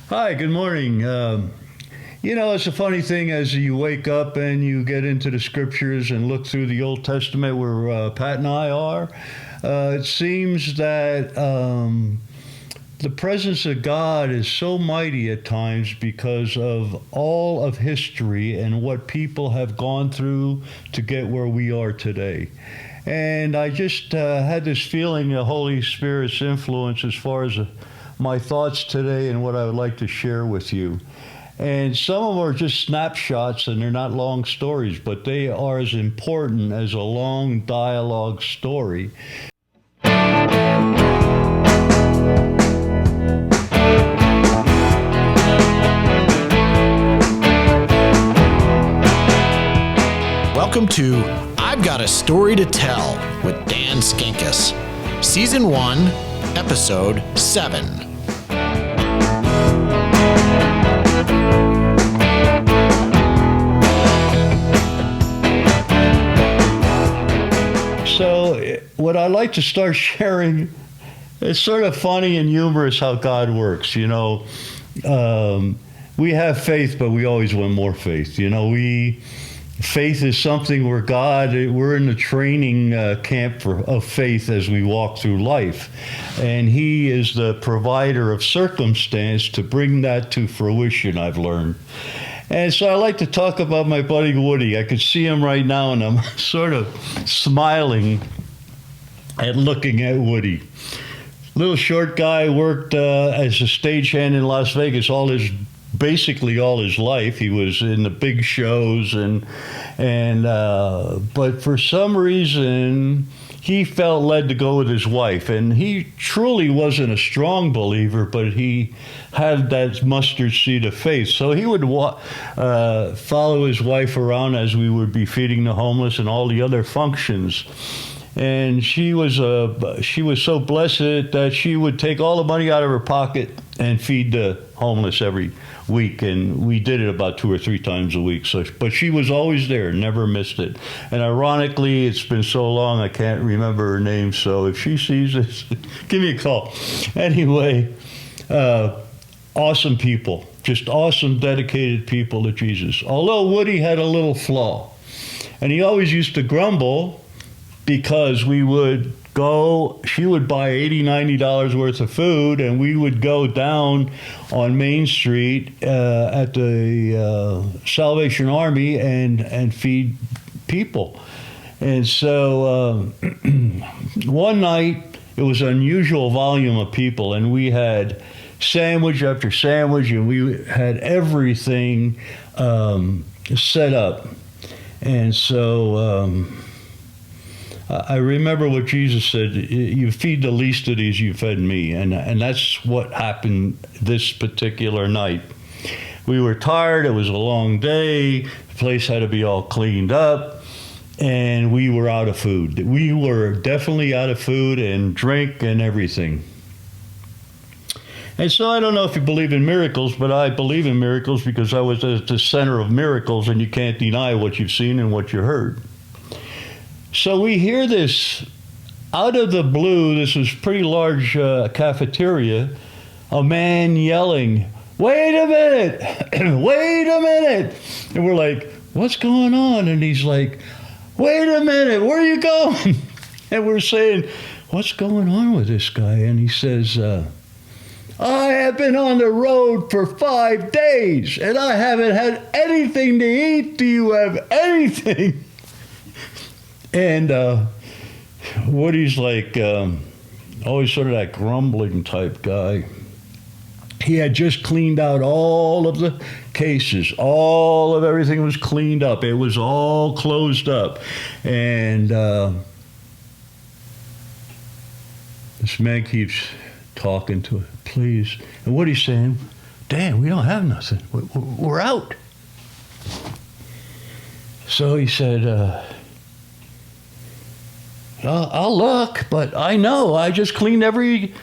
Hi, good morning. It's a funny thing as you wake up and you get into the scriptures and look through the Old Testament where Pat and I are. It seems that the presence of God is so mighty at times because of all of history and what people have gone through to get where we are today. And I just had this feeling the Holy Spirit's influence as far as my thoughts today and what I would like to share with you. And some of them are just snapshots and they're not long stories, but they are as important as a long dialogue story. Welcome to I've Got a Story to Tell with Dan Skinkis, Season 1, Episode 7. So what I like to start sharing, it's sort of funny and humorous how God works. We have faith, but we always want more faith. Faith is something where we're in the training camp of faith as we walk through life. And He is the provider of circumstance to bring that to fruition, I've learned. And so I like to talk about my buddy Woody. I could see him right now, and I'm sort of smiling at looking at Woody. Little short guy, worked as a stagehand in Las Vegas basically all his life. He was in the big shows, but for some reason he felt led to go with his wife, and he truly wasn't a strong believer, but he had that mustard seed of faith. So he would follow his wife around as we would be feeding the homeless and all the other functions. And she was so blessed that she would take all the money out of her pocket and feed the homeless every week, and we did it about 2 or 3 times a week. But she was always there, never missed it. And ironically, it's been so long I can't remember her name. So if she sees this, give me a call. Anyway, awesome people, just awesome, dedicated people to Jesus. Although Woody had a little flaw, and he always used to grumble because she would buy $80, $90 worth of food, and we would go down on Main Street at the Salvation Army and feed people. And so one night, it was an unusual volume of people, and we had sandwich after sandwich, and we had everything set up. And so I remember what Jesus said, you feed the least of these, you fed me. And that's what happened this particular night. We were tired, it was a long day, the place had to be all cleaned up, and we were out of food. We were definitely out of food and drink and everything. And so I don't know if you believe in miracles, but I believe in miracles because I was at the center of miracles, and you can't deny what you've seen and what you heard. So we hear this out of the blue. This was a pretty large cafeteria, a man yelling, "Wait a minute, wait a minute." And we're like, "What's going on?" And he's like, "Wait a minute, where are you going?" And we're saying, "What's going on with this guy?" And he says, "I have been on the road for 5 days and I haven't had anything to eat. Do you have anything?" And Woody's like always sort of that grumbling type guy. He had just cleaned out all of the cases. All of everything was cleaned up. It was all closed up. And this man keeps talking to it, "Please." And Woody's saying, "Dan, we don't have nothing. We're out." So he said, "I'll look, but I know I just cleaned every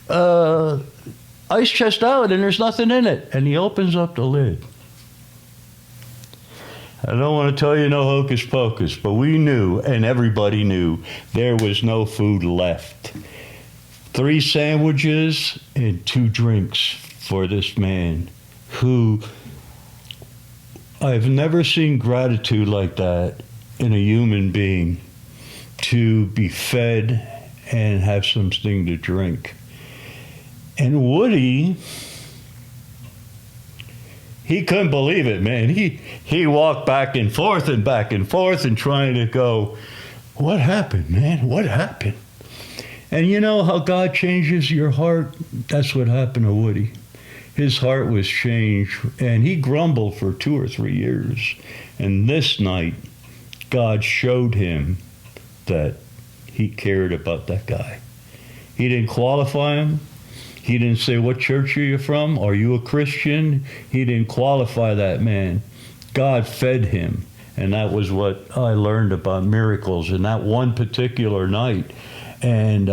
ice chest out and there's nothing in it." And he opens up the lid. I don't want to tell you no hocus pocus, but we knew, and everybody knew, there was no food left. 3 sandwiches and 2 drinks. for this man who I've never seen gratitude like that in a human being, to be fed and have something to drink. And Woody, he couldn't believe it, man. He walked back and forth and trying to go, what happened, man? What happened? And you know how God changes your heart? That's what happened to Woody. His heart was changed, and he grumbled for 2 or 3 years. And this night, God showed him that he cared about that guy. He didn't qualify him. He didn't say, what church are you from? Are you a Christian? He didn't qualify that man. God fed him. And that was what I learned about miracles in that one particular night. And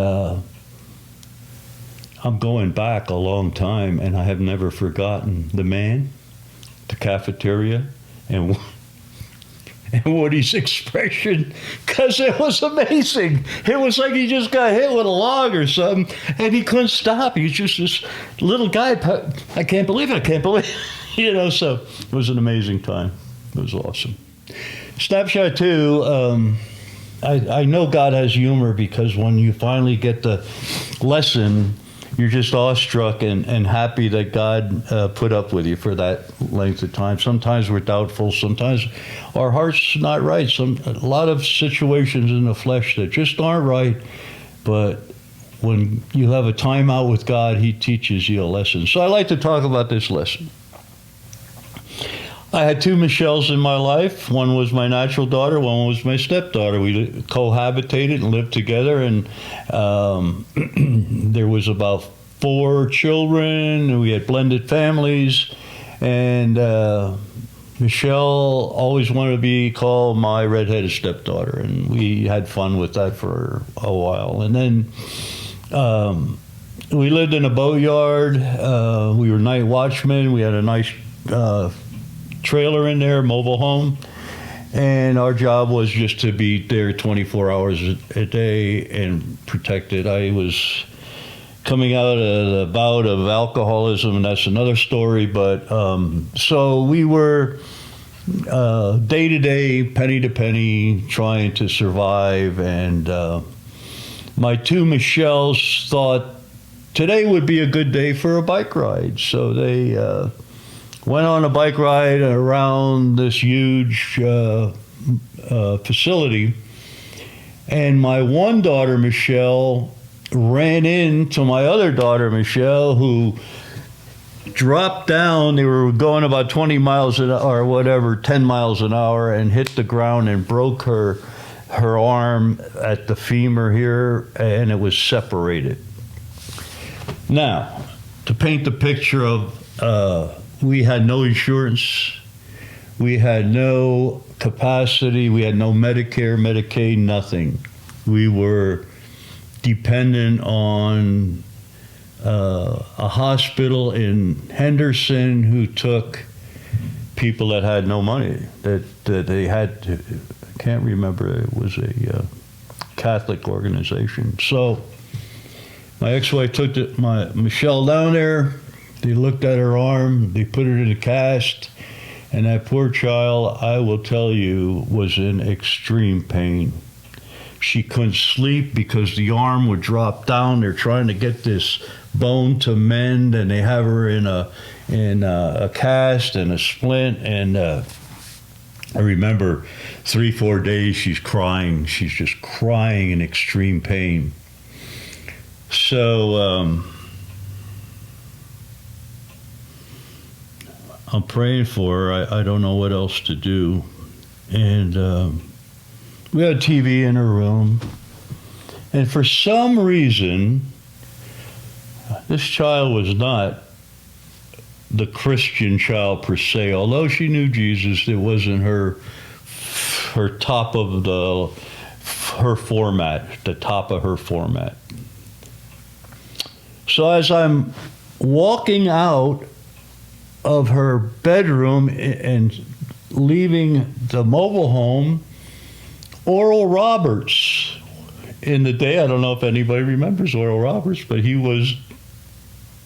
I'm going back a long time, and I have never forgotten the man, the cafeteria, and Woody's expression, because it was amazing. It was like he just got hit with a log or something, and he couldn't stop. He was just this little guy. I can't believe it. I can't believe it. You know, so it was an amazing time. It was awesome. Snapshot 2, I know God has humor, because when you finally get the lesson, you're just awestruck and happy that God put up with you for that length of time. Sometimes we're doubtful. Sometimes our heart's not right. A lot of situations in the flesh that just aren't right. But when you have a time out with God, he teaches you a lesson. So I like to talk about this lesson. I had 2 Michelles in my life. One was my natural daughter, one was my stepdaughter. We cohabitated and lived together, and there was about 4 children. We had blended families, and Michelle always wanted to be called my redheaded stepdaughter, and we had fun with that for a while. And then we lived in a boatyard. We were night watchmen. We had a nice trailer in there, mobile home, and our job was just to be there 24 hours a day and protected. I was coming out of the bout of alcoholism, and that's another story, but so we were day to day, penny to penny, trying to survive. And my 2 Michelles thought today would be a good day for a bike ride, so they went on a bike ride around this huge facility, and my one daughter, Michelle, ran into my other daughter, Michelle, who dropped down. They were going about 20 miles an hour, or whatever, 10 miles an hour, and hit the ground and broke her arm at the femur here, and it was separated. Now, to paint the picture of we had no insurance, we had no capacity, we had no Medicare, Medicaid, nothing. We were dependent on a hospital in Henderson who took people that had no money, that they had to, I can't remember, it was a Catholic organization. So my ex-wife took my Michelle down there. They looked at her arm, they put her in a cast, and that poor child, I will tell you, was in extreme pain. She couldn't sleep because the arm would drop down. They're trying to get this bone to mend, and they have her in a cast and a splint. And I remember 3-4 days she's crying. She's just crying in extreme pain. So I'm praying for her. I don't know what else to do. And we had TV in her room. And for some reason, this child was not the Christian child per se. Although she knew Jesus, it wasn't her top of her format, the top of her format. So as I'm walking out of her bedroom and leaving the mobile home, Oral Roberts, in the day, I don't know if anybody remembers Oral Roberts, but he was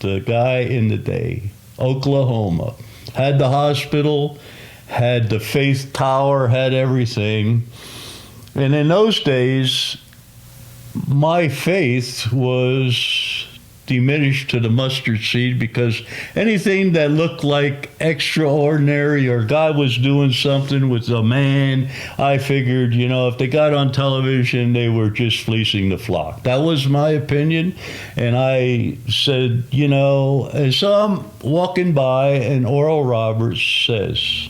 the guy in the day, Oklahoma. Had the hospital, had the Faith Tower, had everything. And in those days, my faith was diminished to the mustard seed, because anything that looked like extraordinary or God was doing something with a man, I figured, if they got on television, they were just fleecing the flock. That was my opinion. And I said, as I'm walking by and Oral Roberts says,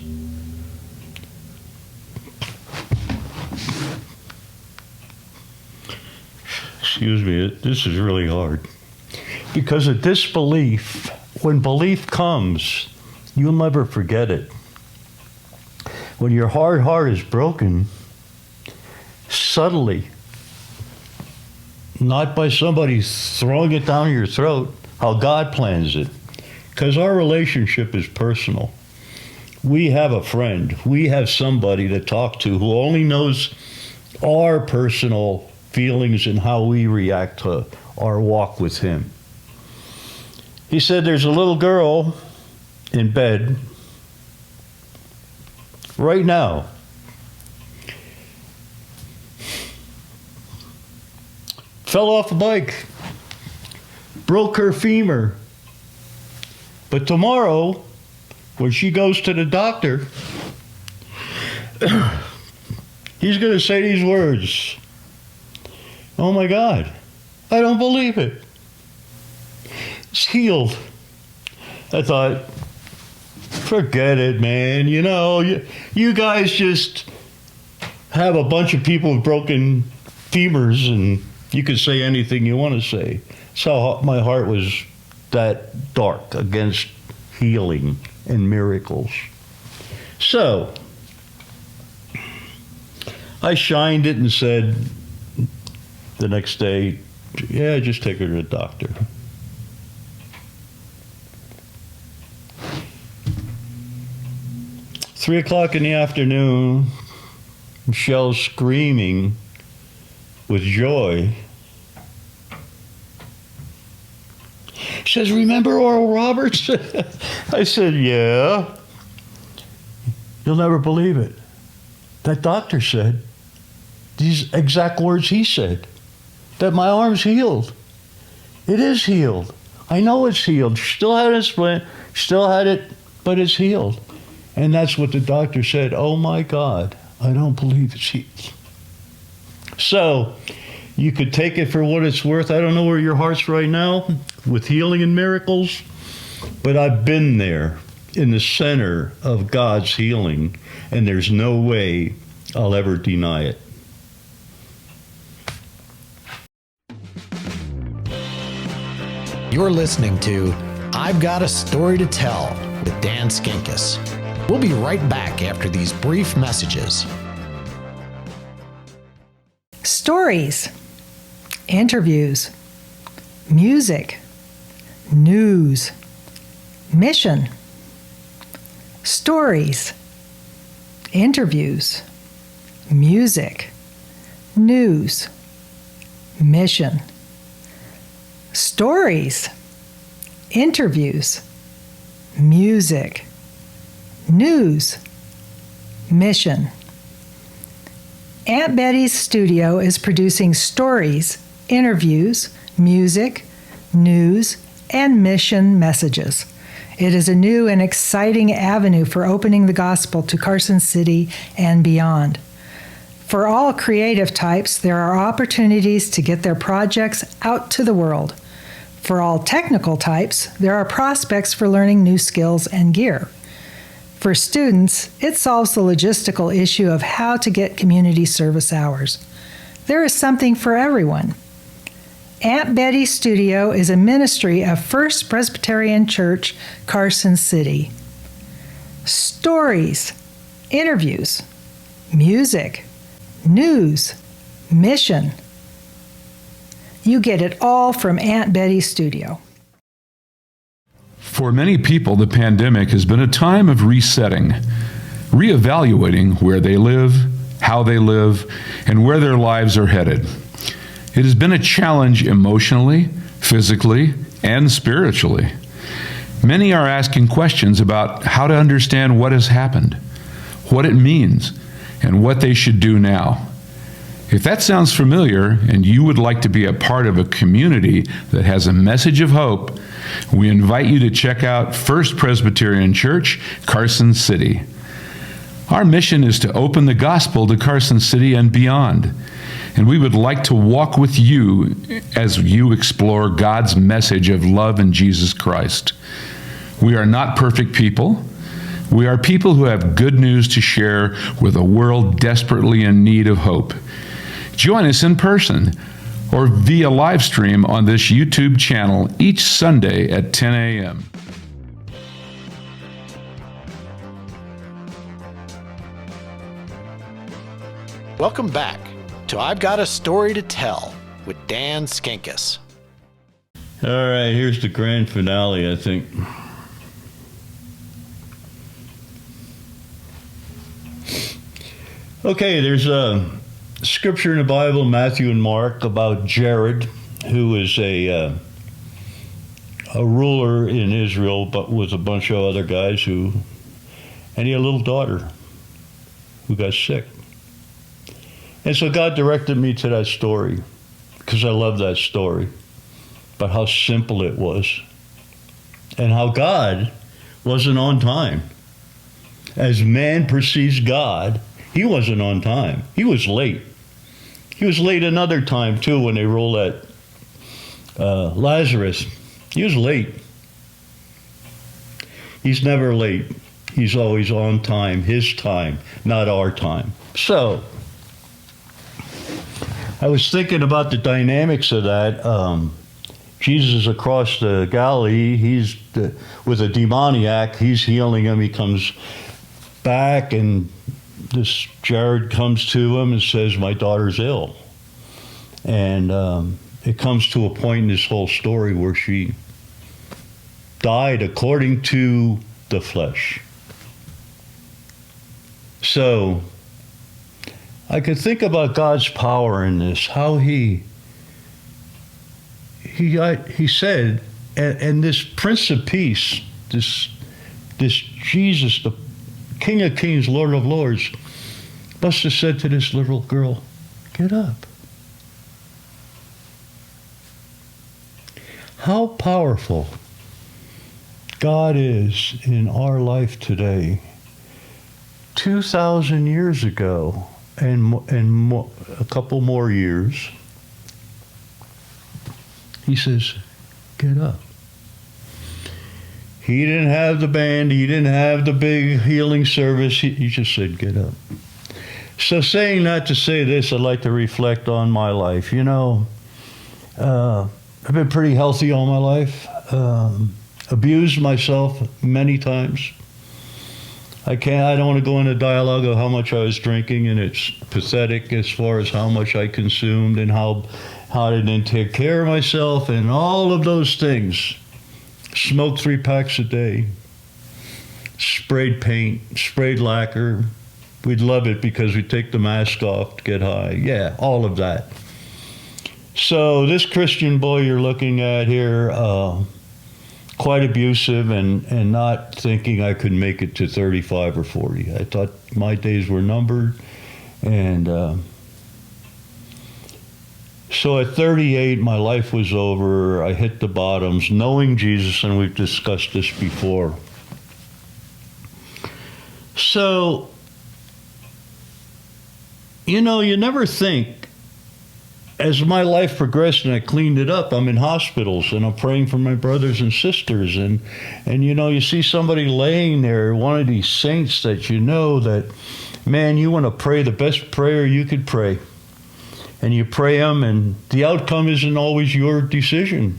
excuse me, this is really hard. Because of disbelief, when belief comes, you'll never forget it. When your hard heart is broken, subtly, not by somebody throwing it down your throat, how God plans it. Because our relationship is personal. We have a friend. We have somebody to talk to who only knows our personal feelings and how we react to our walk with Him. He said there's a little girl in bed right now. Fell off a bike, broke her femur. But tomorrow, when she goes to the doctor, he's going to say these words, "Oh my God, I don't believe it. It's healed." I thought, forget it, man. You guys just have a bunch of people with broken femurs and you can say anything you want to say. So my heart was that dark against healing and miracles. So I shined it and said the next day, yeah, just take her to the doctor. Three 3:00 in the afternoon, Michelle's screaming with joy. She says, "Remember Oral Roberts?" I said, "Yeah." You'll never believe it. That doctor said these exact words he said, that my arm's healed. It is healed. I know it's healed. She still had a splint, still had it, but it's healed. And that's what the doctor said. Oh my God, I don't believe it's healed. So you could take it for what it's worth. I don't know where your heart's right now with healing and miracles, but I've been there in the center of God's healing, and there's no way I'll ever deny it. You're listening to I've Got a Story to Tell with Dan Skinkis. We'll be right back after these brief messages. Stories, interviews, music, news, mission. Stories, interviews, music, news, mission. Stories, interviews, music, news, mission. Aunt Betty's studio is producing stories, interviews, music, news, and mission messages. It is a new and exciting avenue for opening the gospel to Carson City and beyond. For all creative types, there are opportunities to get their projects out to the world. For all technical types, there are prospects for learning new skills and gear. For students, it solves the logistical issue of how to get community service hours. There is something for everyone. Aunt Betty's Studio is a ministry of First Presbyterian Church, Carson City. Stories, interviews, music, news, mission. You get it all from Aunt Betty's Studio. For many people, the pandemic has been a time of resetting, reevaluating where they live, how they live, and where their lives are headed. It has been a challenge emotionally, physically, and spiritually. Many are asking questions about how to understand what has happened, what it means, and what they should do now. If that sounds familiar and you would like to be a part of a community that has a message of hope, we invite you to check out First Presbyterian Church, Carson City. Our mission is to open the gospel to Carson City and beyond, and we would like to walk with you as you explore God's message of love in Jesus Christ. We are not perfect people. We are people who have good news to share with a world desperately in need of hope. Join us in person or via live stream on this YouTube channel each Sunday at 10 a.m. Welcome back to I've Got a Story to Tell with Dan Skinkis. All right, here's the grand finale, I think. Okay, there's a scripture in the Bible, Matthew and Mark, about Jared, who is a ruler in Israel, but with a bunch of other guys and he had a little daughter who got sick. And so God directed me to that story because I love that story, but how simple it was and how God wasn't on time. As man perceives God, he wasn't on time. He was late. He was late another time, too, when they rolled at Lazarus. He was late. He's never late. He's always on time, his time, not our time. So, I was thinking about the dynamics of that. Jesus is across the Galilee. He's with a demoniac. He's healing him. He comes back, and this Jared comes to him and says, my daughter's ill. And it comes to a point in this whole story where she died according to the flesh. So I could think about God's power in this, how he said, and this Prince of Peace, this Jesus, the King of Kings, Lord of Lords, must have said to this little girl, get up. How powerful God is in our life today. 2,000 years ago, and a couple more years, he says, get up. He didn't have the band. He didn't have the big healing service. He just said, get up. So saying that to say this, I'd like to reflect on my life. You know, I've been pretty healthy all my life. Abused myself many times. I don't want to go into dialogue of how much I was drinking, and it's pathetic as far as how much I consumed and how I didn't take care of myself and all of those things. Smoked 3 packs a day, sprayed paint, sprayed lacquer. We'd love it because we'd take the mask off to get high. Yeah, all of that. So this Christian boy you're looking at here, quite abusive and not thinking I could make it to 35 or 40. I thought my days were numbered. And so at 38, my life was over. I hit the bottoms, knowing Jesus, and we've discussed this before. So, you know, you never think, as my life progressed and I cleaned it up, I'm in hospitals and I'm praying for my brothers and sisters. And you know, you see somebody laying there, one of these saints that you know that, man, you want to pray the best prayer you could pray. And you pray them, and the outcome isn't always your decision.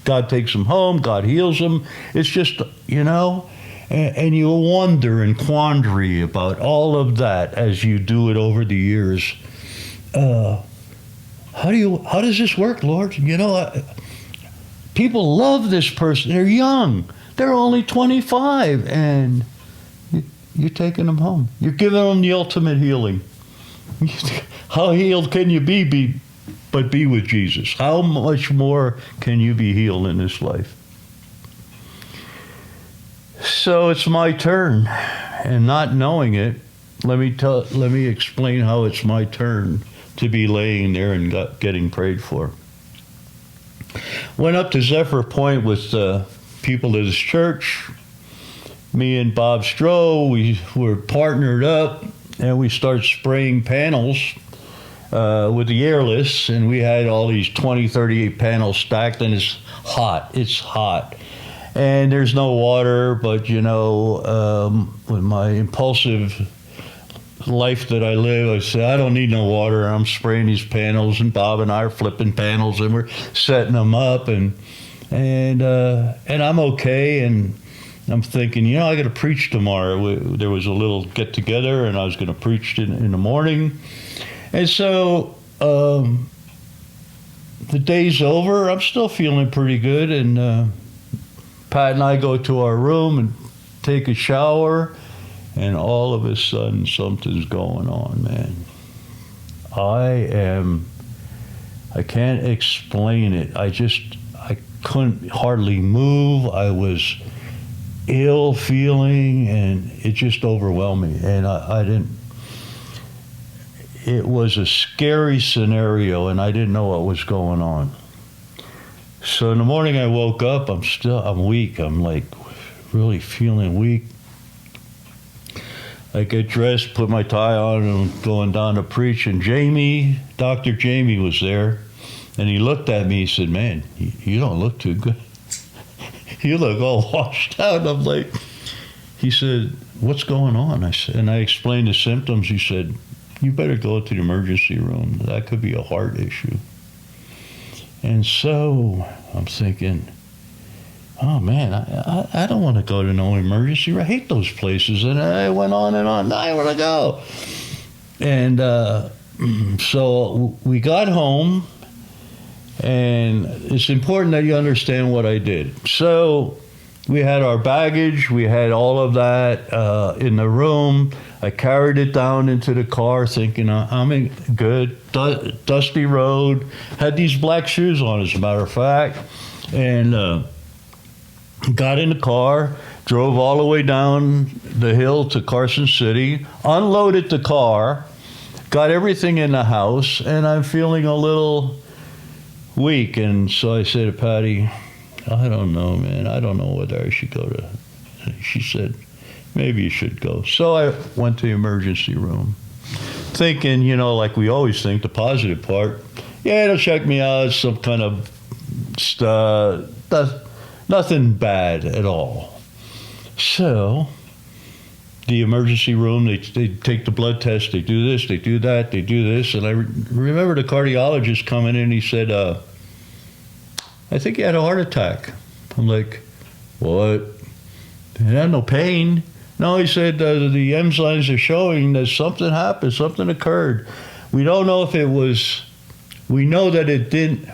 God takes them home, God heals them. It's just, you know, and you wonder and quandary about all of that as you do it over the years. How does this work, Lord? You know, people love this person. They're young. They're only 25, and you're taking them home. You're giving them the ultimate healing. How healed can you be but be with Jesus. How much more can you be healed in this life? So it's my turn, and not knowing it, let me explain how it's my turn to be laying there and getting prayed for. Went up to Zephyr Point with people of this church. Me and Bob Stroh, we were partnered up, and we started spraying panels with the airless, and we had all these 20, 38 panels stacked, and it's hot. It's hot. And there's no water, but, you know, with my impulsive life that I live, I said, I don't need no water. I'm spraying these panels, and Bob and I are flipping panels, and we're setting them up, and I'm okay. And I'm thinking, you know, I got to preach tomorrow. There was a little get together, and I was going to preach in the morning. And so the day's over. I'm still feeling pretty good, and Pat and I go to our room and take a shower, and all of a sudden something's going on, man. I can't explain it. I couldn't hardly move. I was ill feeling, and it just overwhelmed me. And I didn't, it was a scary scenario, and I didn't know what was going on. So in the morning I woke up, I'm weak. I'm like really feeling weak. I get dressed, put my tie on, and I'm going down to preach. And Dr. Jamie was there, and he looked at me. He said, man, you don't look too good. You look all washed out. I'm like, he said, what's going on? And I explained the symptoms. He said, you better go to the emergency room. That could be a heart issue. And so I'm thinking, oh man, I don't want to go to no emergency room. I hate those places. And I went on and on. I want to go. And so we got home, and it's important that you understand what I did. So we had our baggage. We had all of that in the room. I carried it down into the car thinking, I'm in good, dusty road. Had these black shoes on, as a matter of fact. And got in the car, drove all the way down the hill to Carson City, unloaded the car, got everything in the house, and I'm feeling a little weak. And so I said to Patty, I don't know, man. I don't know whether I should go to... She said, maybe you should go. So I went to the emergency room, thinking, you know, like we always think, the positive part, yeah, it'll check me out, some kind of stuff, nothing bad at all. So the emergency room, they take the blood test, they do this, they do that, they do this. And I remember the cardiologist coming in, he said, I think you had a heart attack. I'm like, what? I had no pain. No, he said, the enzymes are showing that something happened, something occurred. We don't know if it was, we know that it didn't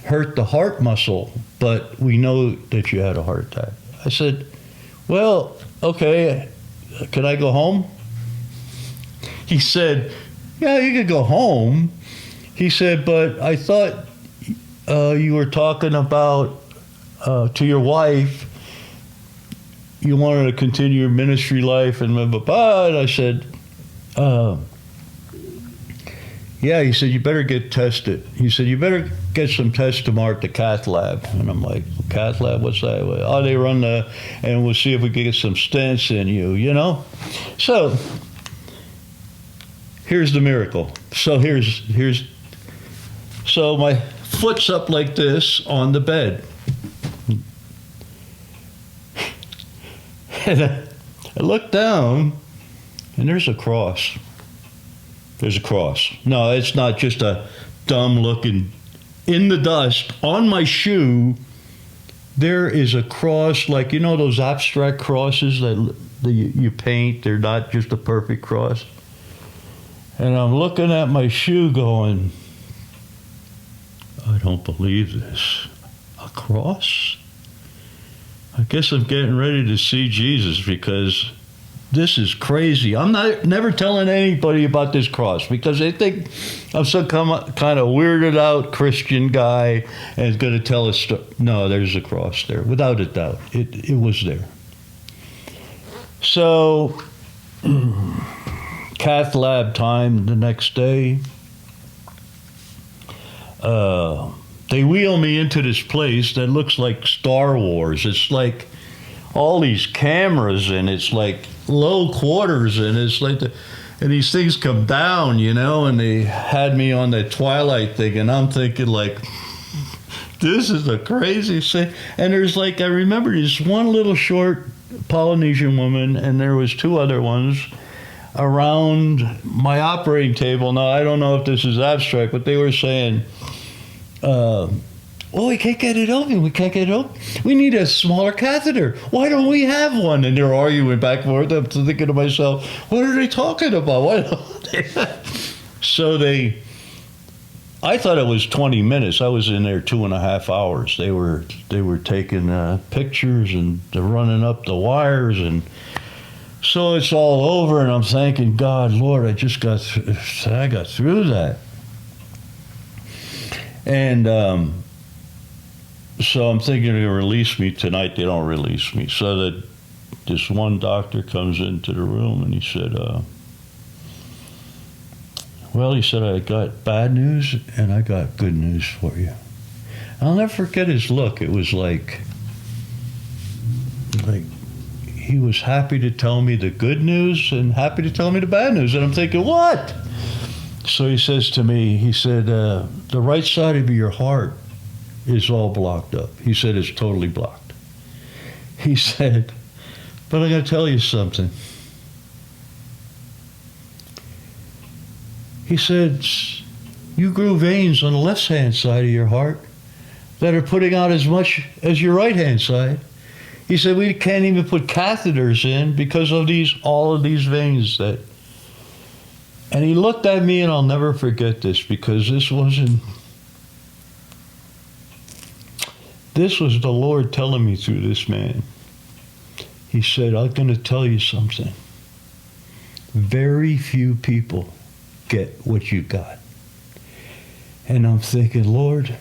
hurt the heart muscle, but we know that you had a heart attack. I said, well, okay, can I go home? He said, yeah, you could go home. He said, but I thought you were talking about to your wife, you wanted to continue your ministry life and blah, blah, blah. And I said, yeah, he said, you better get tested. He said, you better get some tests tomorrow at the cath lab. And I'm like, cath lab, what's that? Oh, they run and we'll see if we can get some stents in you, you know? So here's the miracle. So so my foot's up like this on the bed. And I look down, and there's a cross. There's a cross. No, it's not just a dumb looking, in the dust, on my shoe, there is a cross, like, you know those abstract crosses that you paint? They're not just a perfect cross. And I'm looking at my shoe going, I don't believe this. A cross? I guess I'm getting ready to see Jesus, because this is crazy. I'm never telling anybody about this cross because they think I'm some kind of weirded out Christian guy and is going to tell a story. No, there's a cross there, without a doubt. It was there. So, cath lab time the next day. They wheel me into this place that looks like Star Wars. It's like all these cameras, and it's like low quarters, and it's like and these things come down, and they had me on the Twilight thing, and I'm thinking like, this is the craziest thing. And there's like, I remember this one little short Polynesian woman, and there was two other ones around my operating table. Now, I don't know if this is abstract, but they were saying, we can't get it open. We can't get it open. We need a smaller catheter. Why don't we have one? And they're arguing back and forth. I'm thinking to myself, what are they talking about? Why don't they? So I thought it was 20 minutes. I was in there 2.5 hours. They were taking pictures and they're running up the wires, and so it's all over. And I'm thanking God, Lord, I got through that. And so I'm thinking they're going to release me tonight. They don't release me. So that this one doctor comes into the room and he said, he said, I got bad news and I got good news for you. I'll never forget his look. It was like he was happy to tell me the good news and happy to tell me the bad news. And I'm thinking, what? So he says to me, he said, the right side of your heart is all blocked up. He said, it's totally blocked. He said, but I got to tell you something. He said, you grew veins on the left-hand side of your heart that are putting out as much as your right-hand side. He said, we can't even put catheters in because of all of these veins that. And he looked at me, and I'll never forget this, because this was the Lord telling me through this man. He said, I'm going to tell you something. Very few people get what you got. And I'm thinking, Lord,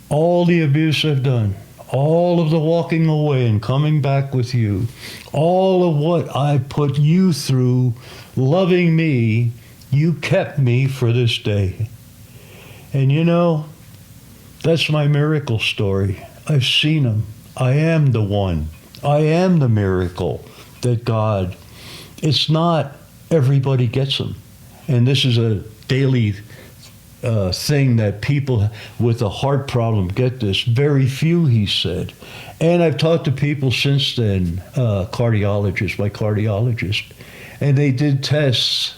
all the abuse I've done, all of the walking away and coming back with you, all of what I put you through, loving me, you kept me for this day. And that's my miracle story. I've seen him. I am the one. I am the miracle that God, it's not everybody gets them. And this is a daily thing that people with a heart problem get this. Very few, he said. And I've talked to people since then, my cardiologist, and they did tests,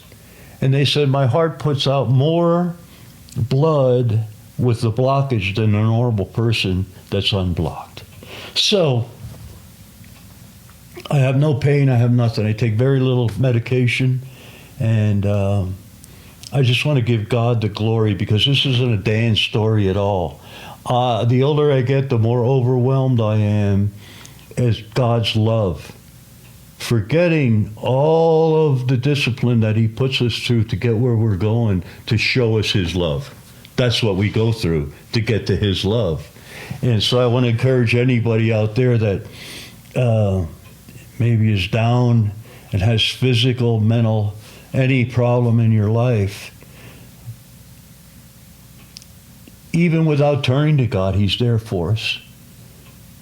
and they said my heart puts out more blood with the blockage than a normal person that's unblocked. So I have no pain, I have nothing. I take very little medication, and I just want to give God the glory, because this isn't a Dan story at all. The older I get, the more overwhelmed I am as God's love. Forgetting all of the discipline that he puts us through to get where we're going, to show us his love. That's what we go through to get to his love. And so I want to encourage anybody out there that maybe is down and has physical, mental, any problem in your life, even without turning to God, he's there for us.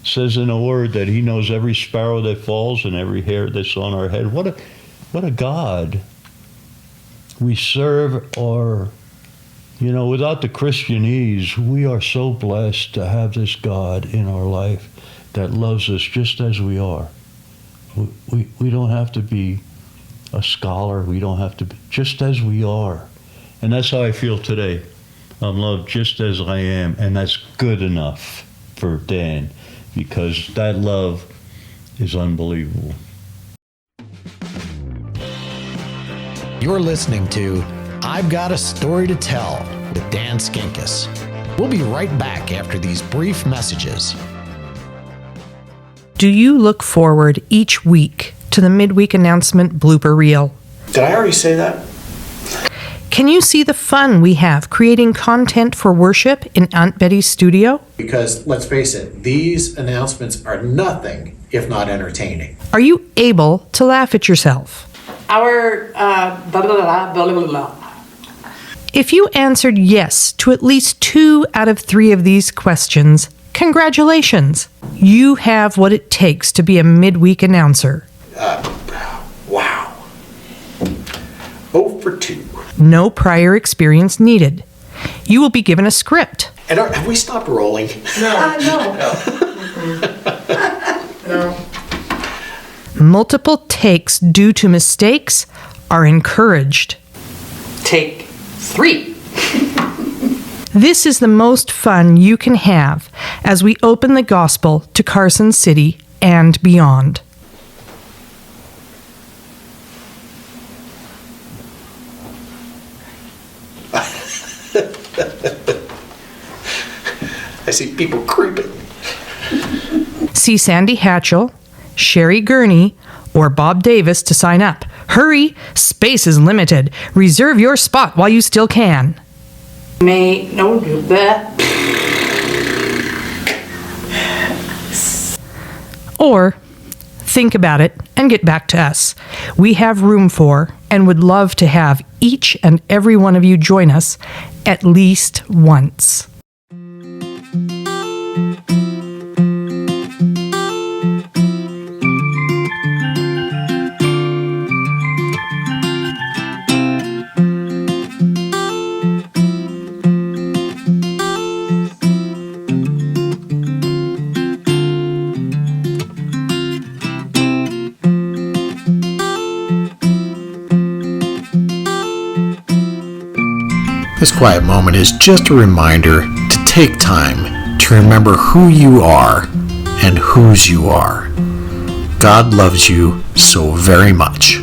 It says in the word that he knows every sparrow that falls and every hair that's on our head. What a God we serve. Or, without the Christianese, we are so blessed to have this God in our life that loves us just as we are. We don't have to be a scholar. We don't have to be, just as we are. And that's how I feel today. I'm loved just as I am, and that's good enough for Dan, because that love is unbelievable. You're listening to I've Got a Story to Tell with Dan Skinkis. We'll be right back after these brief messages. Do you look forward each week to to the midweek announcement blooper reel. Did I already say that? Can you see the fun we have creating content for worship in Aunt Betty's studio? Because let's face it, these announcements are nothing if not entertaining. Are you able to laugh at yourself? Our blah, blah, blah, blah, blah, blah. If you answered yes to at least 2 out of 3 of these questions, congratulations. You have what it takes to be a midweek announcer. Wow. 0 for 2. No prior experience needed. You will be given a script. And have we stopped rolling? Multiple takes due to mistakes are encouraged. Take 3. This is the most fun you can have as we open the gospel to Carson City and beyond. I see people creeping. See Sandy Hatchell, Sherry Gurney, or Bob Davis to sign up. Hurry! Space is limited. Reserve your spot while you still can. May no do that. Or think about it and get back to us. We have room for and would love to have each and every one of you join us at least once. This quiet moment is just a reminder to take time to remember who you are and whose you are. God loves you so very much.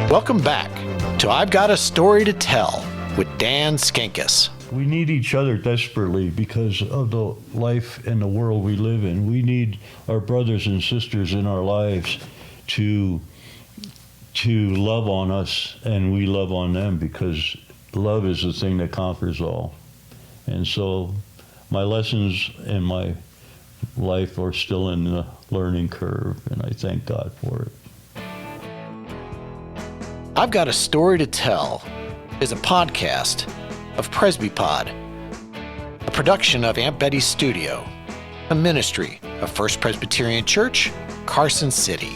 Welcome back to I've Got a Story to Tell with Dan Skinkis. We need each other desperately because of the life and the world we live in. We need our brothers and sisters in our lives to love on us, and we love on them, because love is the thing that conquers all. And so my lessons in my life are still in the learning curve, and I thank God for it. I've Got a Story to Tell is a podcast of PresbyPod, a production of Aunt Betty's Studio, a ministry of First Presbyterian Church, Carson City.